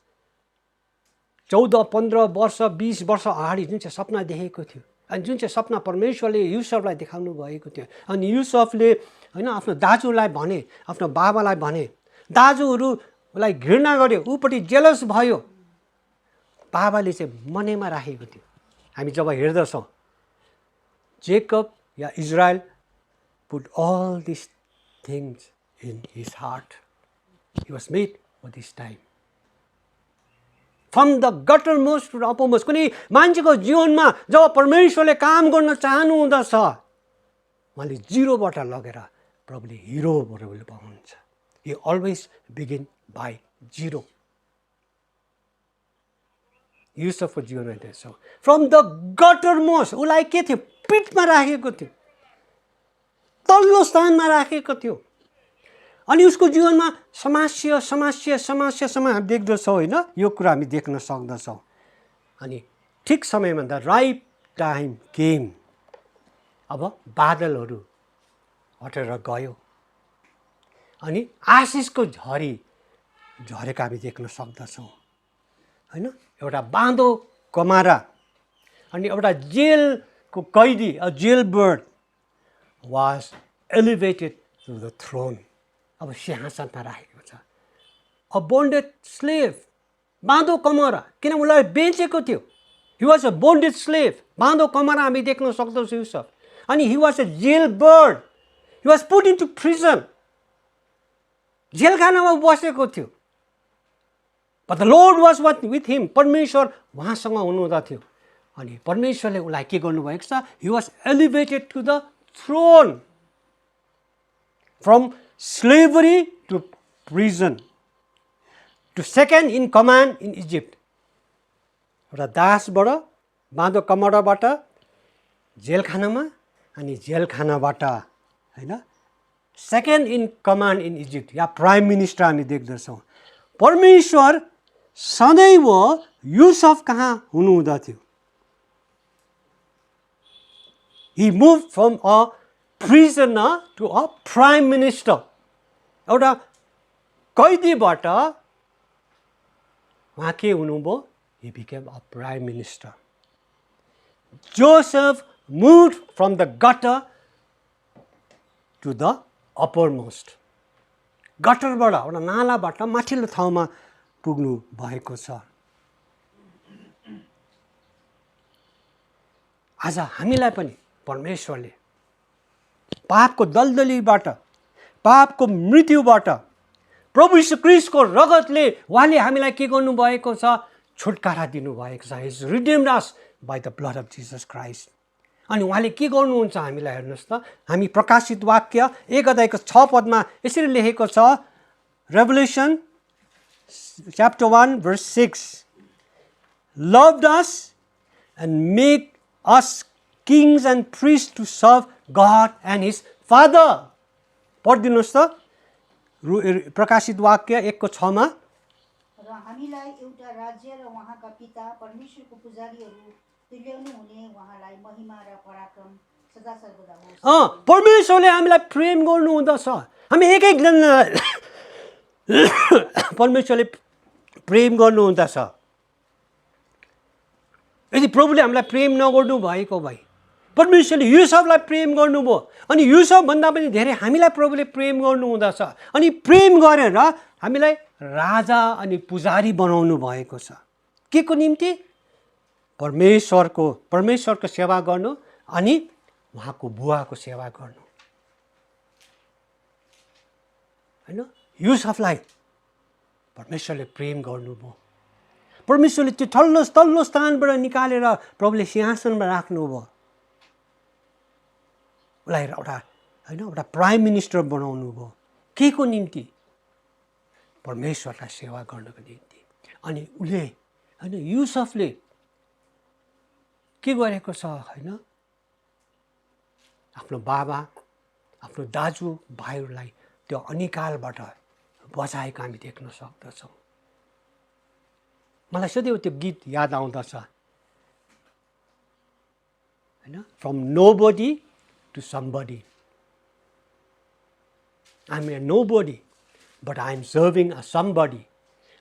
14, 15 वर्ष, 20 वर्ष अगाडि जुन चाहिँ सपना देखेको थियो, अनि जुन चाहिँ सपना परमेश्वरले युसुफलाई देखाउनु भएको थियो, अनि युसुफले, होइन, आफ्नो दाजुलाई भने, आफ्नो बाबालाई भने, दाजुहरू उसलाई घृणा गर्यो, ऊपट्टि जेलस भयो, बाबाले चाहिँ मनैमा राखेको थियो। हामी जब हेर्दछौँ जेकब या Israel put all this things in his heart, he was made for this time. From the guttermost to the uppermost. कुनै मान्छेको जीवनमा जब परमेश्वरले काम गर्न चाहनु हुँदछ, उहाँले जिरोबाट लगेर प्रभुले हिरो बनाउनुहुन्छ। He always begin by zero. युसुफको जीवनमा त्यसो। फ्रम द गटर मोस्ट, उसलाई के थियो, पिठमा राखेको थियो, तल्लो स्थानमा राखेको थियो। अनि उसको जीवनमा समस्या हामी देख्दछौँ, होइन, यो कुरा हामी देख्न सक्दछौँ। अनि ठिक समयमा द राइट टाइम केम। अब बादलहरू हटेर गयो अनि आशिषको झरी झरेको हामी देख्न सक्दछौँ, होइन। एउटा बाँधो कमारा अनि एउटा जेलको कैदी, a jail bird was elevated to the throne. अब सिंहासनमा राखेको छ। अ बोन्डेड स्लेभ, बाँधो कमरा, किन उसलाई बेचेको थियो। He was a bonded slave, बाँधो कमरा हामी देख्न सक्दछौँ युसुफ। अनि he was a jail bird, he was put into prison, जेलखानामा बसेको थियो। But the Lord was with him, परमेश्वर उहाँसँग हुनुहुँदा थियो। अनि परमेश्वरले उसलाई के गर्नुभएको छ, he was elevated to the throne, from slavery to prison, to second in command in Egypt. एउटा दासबाट, बाँधो कमराबाट जेलखानामा, अनि जेलखानाबाट, होइन, second in command in Egypt या प्राइम मिनिस्टर हामी देख्दछौँ। परमेश्वर सदैव युसुफ कहाँ हुनुहुँदथ्यो। He move from a prisoner to a prime minister. एउटा कैदीबाट उहाँ के हुनुभयो, he became a prime minister. Joseph move from the gutter to the upper most. गटरबाट, एउटा नालाबाट माथिल्लो ठाउँमा पुग्नु भएको छ। आज हामीलाई पनि परमेश्वरले पापको दलदलीबाट, पापको मृत्युबाट प्रभु यीशु ख्रीष्टको रगतले उहाँले हामीलाई के गर्नुभएको छ, छुटकारा दिनुभएको छ। He's redeemed us by the blood of Jesus Christ. अनि उहाँले के गर्नुहुन्छ हामीलाई हेर्नुहोस् त, हामी प्रकाशित वाक्य 1:6 यसरी लेखेको छ, revolution chapter 1 verse 6, loved us and made us kings and priests to serve God and his Father. पढिदिनुहोस् त, प्रकाशित वाक्य 1:6 र हामीलाई एउटा राज्य र उहाँका पिता परमेश्वरको पुजारीहरू तुल्याउनु हुने उहाँलाई महिमा र पराक्रम सदा सर्वदा होस्। परमेश्वरले हामीलाई प्रेम गर्नुहुँदछ। हामी एक एकजनालाई परमेश्वरले प्रेम गर्नुहुँदछ। यदि प्रभुले हामीलाई प्रेम नगर्नु भएको भए, परमेश्वरले युसुफलाई प्रेम गर्नुभयो, अनि युसुफ भन्दा पनि धेरै हामीलाई प्रभुले प्रेम गर्नुहुँदछ, अनि प्रेम गरेर हामीलाई राजा अनि पुजारी बनाउनु भएको छ। के को निम्ति? परमेश्वरको सेवा गर्नु अनि उहाँको बुवाको सेवा गर्नु, हैन? युसुफलाई परमेश्वरले प्रेम गर्नुभयो। परमेश्वरले त्यो तल्लो स्थानबाट निकालेर प्रभुले सिंहासनमा राख्नुभयो। उसलाई एउटा प्राइम मिनिस्टर बनाउनु भयो। के को निम्ति? परमेश्वरलाई सेवा गर्नको निम्ति। अनि उसले युसुफले के गरेको छ, आफ्नो बाबा, आफ्नो दाजु भाइहरूलाई त्यो अनिकालबाट बचाएको हामी देख्न सक्दछौँ। मलाई सधैँ त्यो गीत याद आउँदछ, from nobody to somebody. I'm a nobody, but I'm serving a somebody.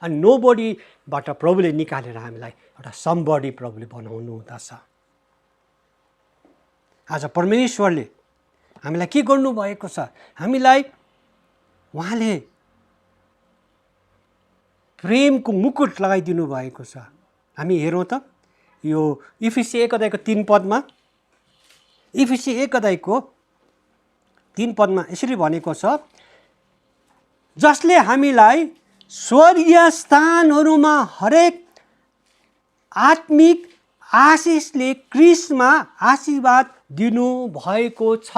And nobody बाट प्रभुले निकालेर हामीलाई एउटा somebody प्रभुले बनाउनु हुँदछ। आज परमेश्वरले हामीलाई के गर्नुभएको छ? हामीलाई उहाँले प्रेमको मुकुट लगाइदिनु भएको छ। हामी हेरौँ त, यो इफिसी 1:3 इफिसी 1:3 यसरी भनेको छ, जसले हामीलाई स्वर्गीय स्थानहरूमा हरेक आत्मिक आशिषले क्रिस्टमा आशीर्वाद दिनु भएको छ।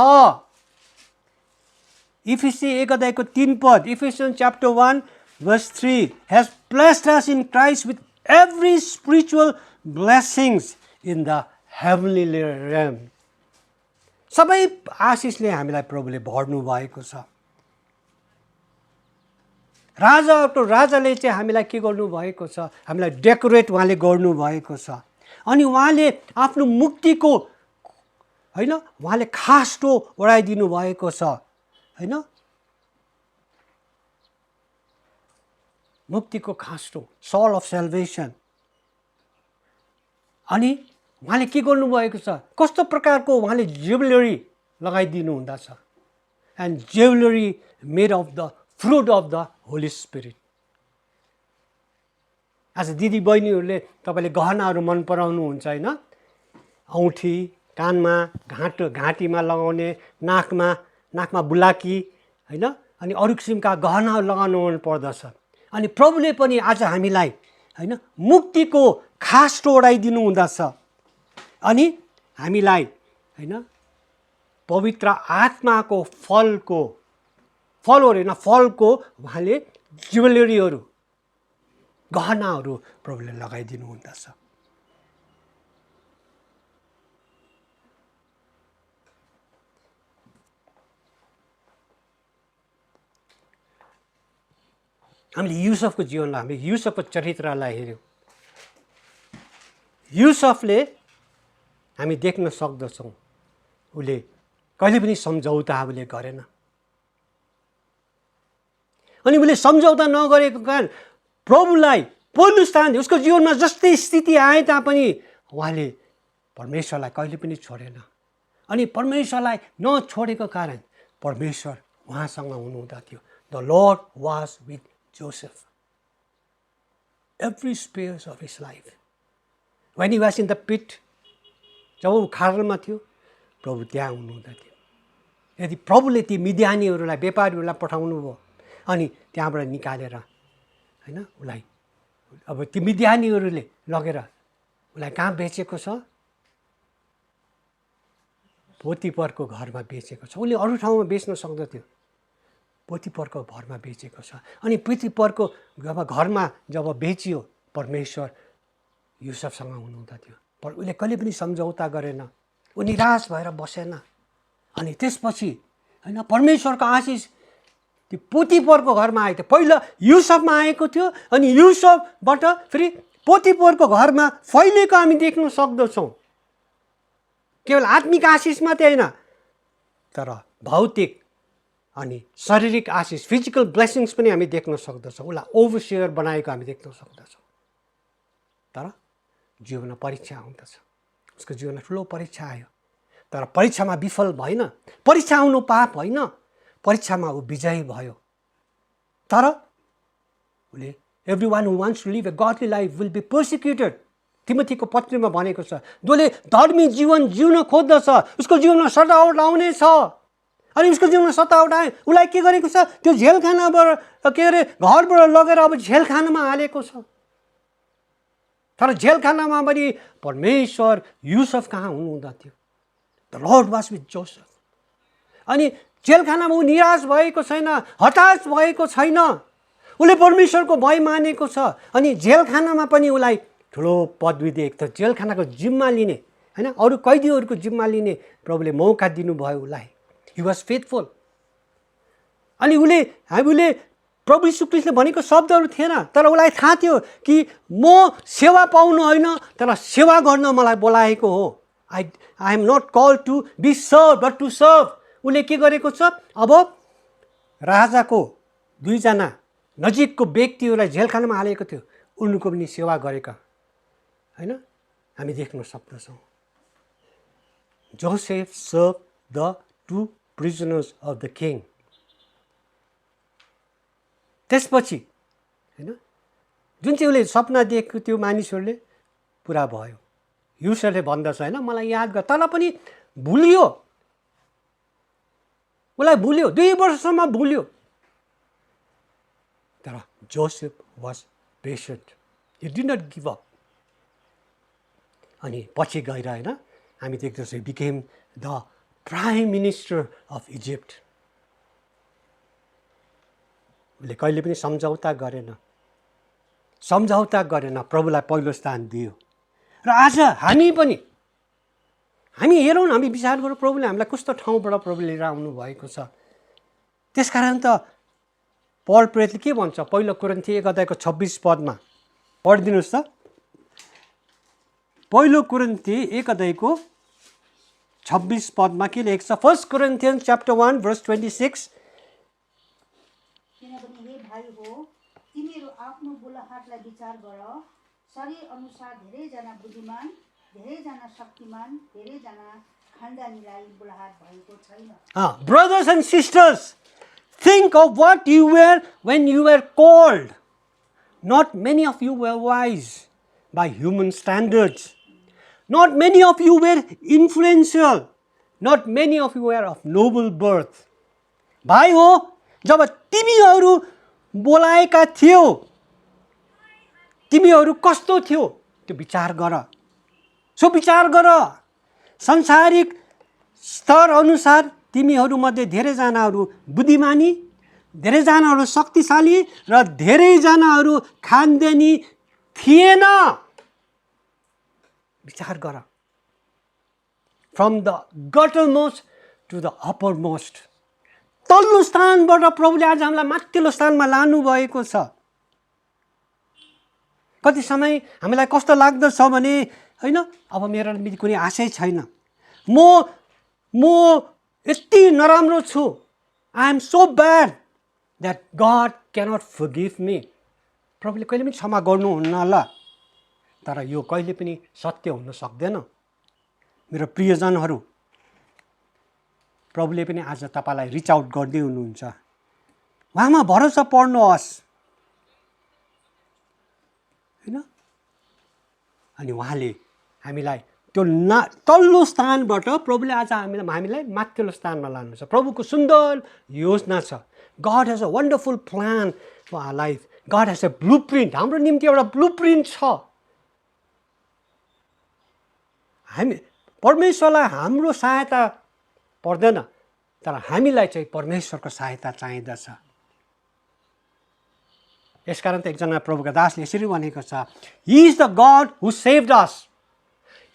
इफिसी 1:3, Ephesians chapter 1 verse 3 has blessed us in Christ with every spiritual blessings in the heavenly realm. सबै आशिषले हामीलाई प्रभुले भर्नु भएको छ। राजाले चाहिँ हामीलाई के गर्नु भएको छ? हामीलाई डेकोरेट उहाँले गर्नु भएको छ। अनि उहाँले आफ्नो मुक्तिको उहाँले खास्टो ओढाइदिनु भएको छ, मुक्तिको खास्टो, सॉल अफ सेल्भेसन। अनि उहाँले के गर्नुभएको छ? कस्तो प्रकारको उहाँले ज्वेलरी लगाइदिनु हुँदछ? And jewellery made of the fruit of the Holi spirit. आज दिदी बहिनीहरूले तपाईँले गहनाहरू मन पराउनुहुन्छ, होइन? औँठी, कानमा, घाँटीमा लगाउने, नाकमा बुलाकी, होइन? अनि अरू किसिमका गहनाहरू लगाउनु मन पर्दछ। अनि प्रभुले पनि आज हामीलाई मुक्तिको खास्टो ओढाइदिनु हुँदछ। अनि हामीलाई पवित्र आत्माको फलको उहाँले ज्वेलरीहरू, गहनाहरू प्रभुले लगाइदिनु हुँदछ। हामीले युसुफको जीवनलाई, हामी युसुफको चरित्रलाई हेऱ्यौँ। युसुफले हामी देख्न सक्दछौँ, उसले कहिले पनि सम्झौता उसले गरेन। अनि उसले सम्झौता नगरेको कारण प्रभुलाई पहिलो स्थान, उसको जीवनमा जस्तै स्थिति आए तापनि उहाँले परमेश्वरलाई कहिले पनि छोडेन। अनि परमेश्वरलाई नछोडेको कारण परमेश्वर उहाँसँग हुनुहुँदा थियो। The Lord was with Joseph every space of his life. When he was in the pit, जब ऊ खाडलमा थियो, प्रभु त्यहाँ हुनुहुँदा थियो। यदि प्रभुले ती मिद्यानीहरूलाई, व्यापारीहरूलाई पठाउनु भयो, अनि त्यहाँबाट निकालेर उसलाई, अब ती मिद्यानीहरूले लगेर उसलाई कहाँ बेचेको छ? पोतिफरको घरमा बेचेको छ। उसले अरू ठाउँमा बेच्न सक्दथ्यो, पोतिफरको घरमा बेचेको छ। अनि पोतिफरको घरमा जब बेचियो, परमेश्वर युसुफसँग हुनुहुँदा थियो, पर उसले कहिले पनि सम्झौता गरेन, ऊ निराश भएर बसेन। अनि त्यसपछि होइन परमेश्वरको आशिष त्यो पोतिफरको घरमा आएको थियो। पहिला युसुफमा आएको थियो, अनि युसुफबाट फेरि पोतिफरको घरमा फैलिएको हामी देख्न सक्दछौँ। केवल आत्मिक आशिष मात्रै होइन, तर भौतिक अनि शारीरिक आशिष, फिजिकल ब्लेसिङ्स पनि हामी देख्न सक्दछौँ। उसलाई ओभरसियर बनाएको हामी देख्न सक्दछौँ। तर जीवनमा परीक्षा आउँदछ, उसको जीवनमा ठुलो परीक्षा आयो, तर परीक्षामा विफल भएन। परीक्षा आउनु पाप होइन, परीक्षामा ऊ विजयी भयो। तर उसले everyone who wants to live a godly life will be persecuted, तिमोथीको पत्रमा भनेको छ। जसले धर्मी जीवन जिउन खोज्दछ उसको जीवनमा सतावट आउनेछ। अनि उसको जीवनमा सतावट आयो, उसलाई के गरेको छ, त्यो झेलखानाबाट के अरे घरबाट लगेर अब झेलखानामा हालेको छ। तर झेलखानामा पनि परमेश्वर युसुफ कहाँ हुनुहुँदा थियो। The Lord was with Joseph. अनि जेलखानामा ऊ निराश भएको छैन, हताश भएको छैन, उसले परमेश्वरको भय मानेको छ। अनि जेलखानामा पनि उसलाई ठुलो पदवी दिएको थियो, जेलखानाको जिम्मा लिने, होइन अरू कैदीहरूको जिम्मा लिने प्रभुले मौका दिनुभयो उसलाई। He was faithful. अनि हामीले प्रभु यीशु ख्रीष्टले भनेको शब्दहरू थिएन, तर उसलाई थाहा थियो कि म सेवा पाउनु होइन, तर सेवा गर्न मलाई बोलाएको हो। I am not called to be serve but to serve. उसले के गरेको छ, अब राजाको दुईजना नजिकको व्यक्तिहरूलाई जेलखानामा हालेको थियो, उनको पनि सेवा गरेका होइन हामी देख्न सक्दछौँ। Joseph serve the two prisoners of the king. त्यसपछि होइन जुन चाहिँ उसले सपना देखेको थियो मानिसहरूले पुरा भयो। युसुफले भन्दछ होइन मलाई याद गर, तर पनि भुलियो, उसलाई भुल्यो, 2 वर्षसम्म भुल्यो। तर Joseph was patient, he did not give up. अनि पछि गएर होइन हामी देख्दछौँ became the prime minister of Egypt. उसले कहिले पनि सम्झौता गरेन, प्रभुलाई पहिलो स्थान दियो। र आज हामी पनि हेरौँ, हामी विचार गरौँ प्रभुले हामीलाई कस्तो ठाउँबाट प्रभुले लिएर आउनु भएको छ। त्यसकारण त पौल प्रेरितले के भन्छ, पहिलो कोरिन्थी 1:26 पढिदिनुहोस् त। पहिलो कोरिन्थी 1:26 के लेख्छ, 1 Corinthians chapter 1 verse 26। किनभने हे भाइ हो, तिमीहरू आफ्नो बुलाहाटलाई विचार गर, शरीर अनुसार धेरैजना बुद्धिमान, धेरैजना शक्तिमान, धेरैजना खानदानीलाई बुलाहाट भएको छैन। Brothers and sisters, think of what you were when you were called. Not many of you were wise by human standards. Not many of you were influential. Not many of you were of noble birth. भाइ हो, जब तिमीहरू बोलाएका थियौ, तिमीहरू कस्तो थियो त्यो विचार गर। सो विचार गर, संसारिक स्तर अनुसार तिमीहरूमध्ये धेरैजनाहरू बुद्धिमानी, धेरैजनाहरू शक्तिशाली र धेरैजनाहरू खानदेनी थिएन। विचार गर। From the guttermost to the अप्परमोस्ट, तल्लो स्थानबाट प्रभुले आज हामीलाई माथिल्लो स्थानमा लानुभएको छ। कति समय हामीलाई कस्तो लाग्दछ भने होइन अब मेरो कुनै आशै छैन, म यति नराम्रो छु, I am so bad that God cannot forgive me. प्रभुले कहिले पनि क्षमा गर्नुहुन्न ल। तर यो कहिले पनि सत्य हुन सक्दैन। मेरो प्रियजनहरू, प्रभुले पनि आज तपाईँलाई रिच आउट गर्दै हुनुहुन्छ। उहाँमा भरोसा पर्नुहोस् होइन। अनि उहाँले हामीलाई त्यो तल्लो स्थानबाट प्रभुले आज हामीलाई माथिल्लो स्थानमा लानुहुन्छ। प्रभुको सुन्दर योजना छ। God has a wonderful plan for our life. God has a blueprint, हाम्रो निम्ति एउटा ब्लु प्रिन्ट छ। हामी परमेश्वरलाई हाम्रो सहायता पर्दैन, तर हामीलाई चाहिँ परमेश्वरको सहायता चाहिँदछ। यसकारण त एकजना प्रभुका दासले यसरी भनेको छ, He is the God who saved us.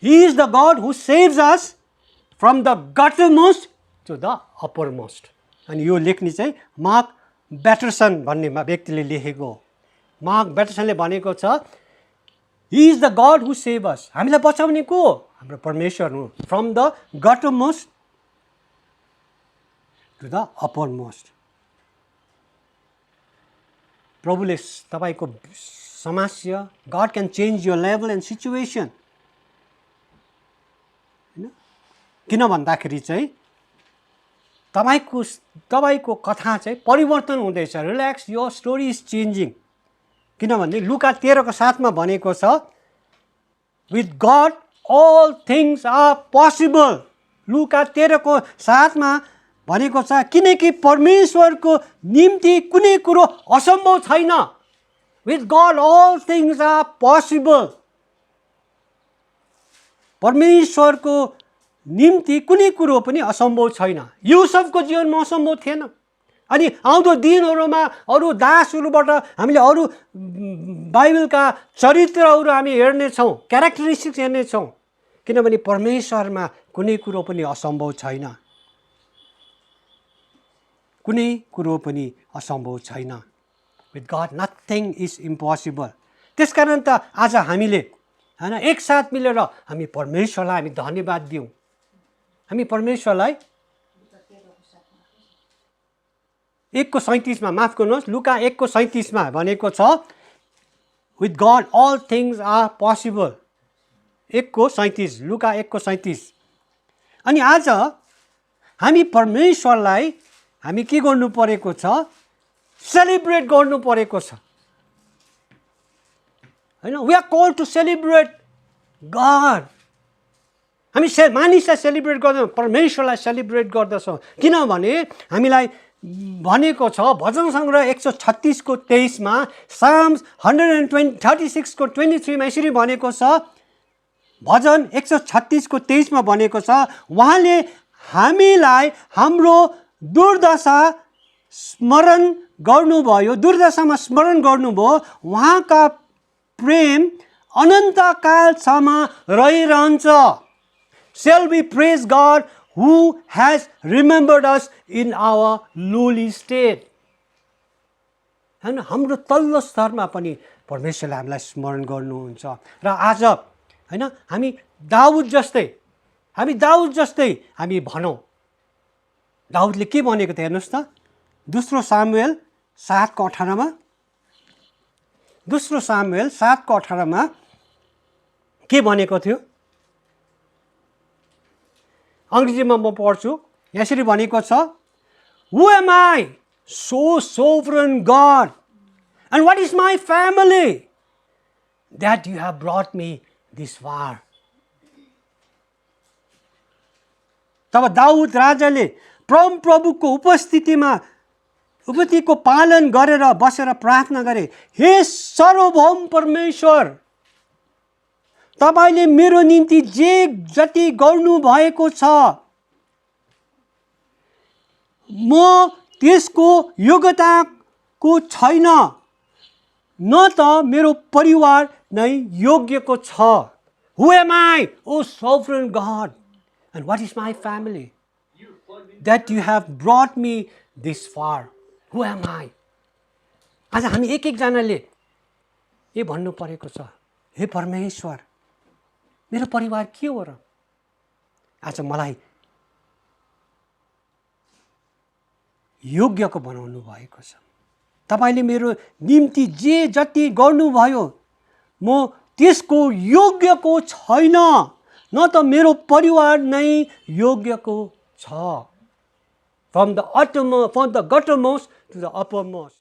He is the God who saves us from the guttermost to the uppermost. अनि यो लेख्ने चाहिँ मार्क ब्याटरसन भन्ने व्यक्तिले लेखेको हो। मार्क ब्याटरसनले भनेको छ, He is the God who saves us. हामीलाई बचाउने को हो? हाम्रो परमेश्वर हो। From the guttermost to the uppermost. प्रभुले तपाईको समस्या, God can change your level and situation. किन भन्दाखेरि चाहिँ तपाईको कथा चाहिँ परिवर्तन हुँदैछ। Relax, your story is changing. किनभने लुका 13:7 मा भनेको छ, with God all things are possible. लुका 13:7 मा भनेको छ, किनकि परमेश्वरको निम्ति कुनै कुरो असम्भव छैन। With God all things are possible. परमेश्वरको निम्ति कुनै कुरो पनि असम्भव छैन। युसुफको जीवनमा असम्भव थिएन। अनि आउँदो दिनहरूमा अरू दासहरूबाट हामीले अरू बाइबलका चरित्रहरू हामी हेर्नेछौँ, क्यारेक्टरिस्टिक्स हेर्नेछौँ। किनभने परमेश्वरमा कुनै कुरो पनि असम्भव छैन। कुनै कुरो पनि असम्भव छैन। With God nothing is impossible. त्यसकारण त आज हामीले हैन एकसाथ मिलेर हामी परमेश्वरलाई हामी धन्यवाद दिउँ। हामी परमेश्वरलाई 1:37 माफ गर्नुहोस्, लुका 1:37 भनेको छ, with God all things are possible. 1:37, लुका 1:37। अनि आज हामी परमेश्वरलाई हामी के गर्नु परेको छ? सेलिब्रेट गर्नु परेको छ। हैन, we are called to celebrate God. हामी मानिसलाई सेलिब्रेट गर्दैनौँ, परमेश्वरलाई सेलिब्रेट गर्दछौँ। किनभने हामीलाई भनेको छ भजन सङ्ग्रह 136:23 मा, साम्स 136:23 मा यसरी भनेको छ, भजन 136:23 मा भनेको छ, उहाँले हामीलाई हाम्रो दुर्दशा स्मरण गर्नुभयो, दुर्दशामा स्मरण गर्नुभयो। उहाँका प्रेम अनन्तकालसम्म रहिरहन्छ। Shall we praise God who has remembered us in our lowly state? हैन, हाम्रो तल्लो स्तरमा पनि परमेश्वरले हामीलाई स्मरण गर्नुहुन्छ। र आज हैन हामी दाउद जस्तै हामी भनौँ। दाउदले के भनेको थियो हेर्नुहोस् त, दोस्रो सामुएल 7:18 मा, दोस्रो सामुएल 7:18 मा के भनेको थियो? अङ्ग्रेजीमा म पढ्छु। यसरी भनेको छ, Who am I, so sovereign God? And what is my family that you have brought me this far? तब दाउद राजाले प्रभुको उपस्थितिको पालन गरेर बसेर प्रार्थना गरे, हे सर्वभौम परमेश्वर, तपाईले मेरो निम्ति जे जति गर्नु भएको छ, म त्यसको योग्यताको छैन, न त मेरो परिवार नै योग्यको छ। Who am I, O sovereign God? And what is my family that you have brought me this far? Who am I? आज हामी एक-एकजनाले यो भन्नु परेको छ, हे परमेश्वर, मेरो परिवार के हो र? आज मलाई योग्यको बनाउनु भएको छ। तपाईले मेरो निम्ति जे जति गर्नुभयो, म त्यसको योग्यको छैन, न त मेरो परिवार नै योग्यको छ। From the guttermost to the uppermost.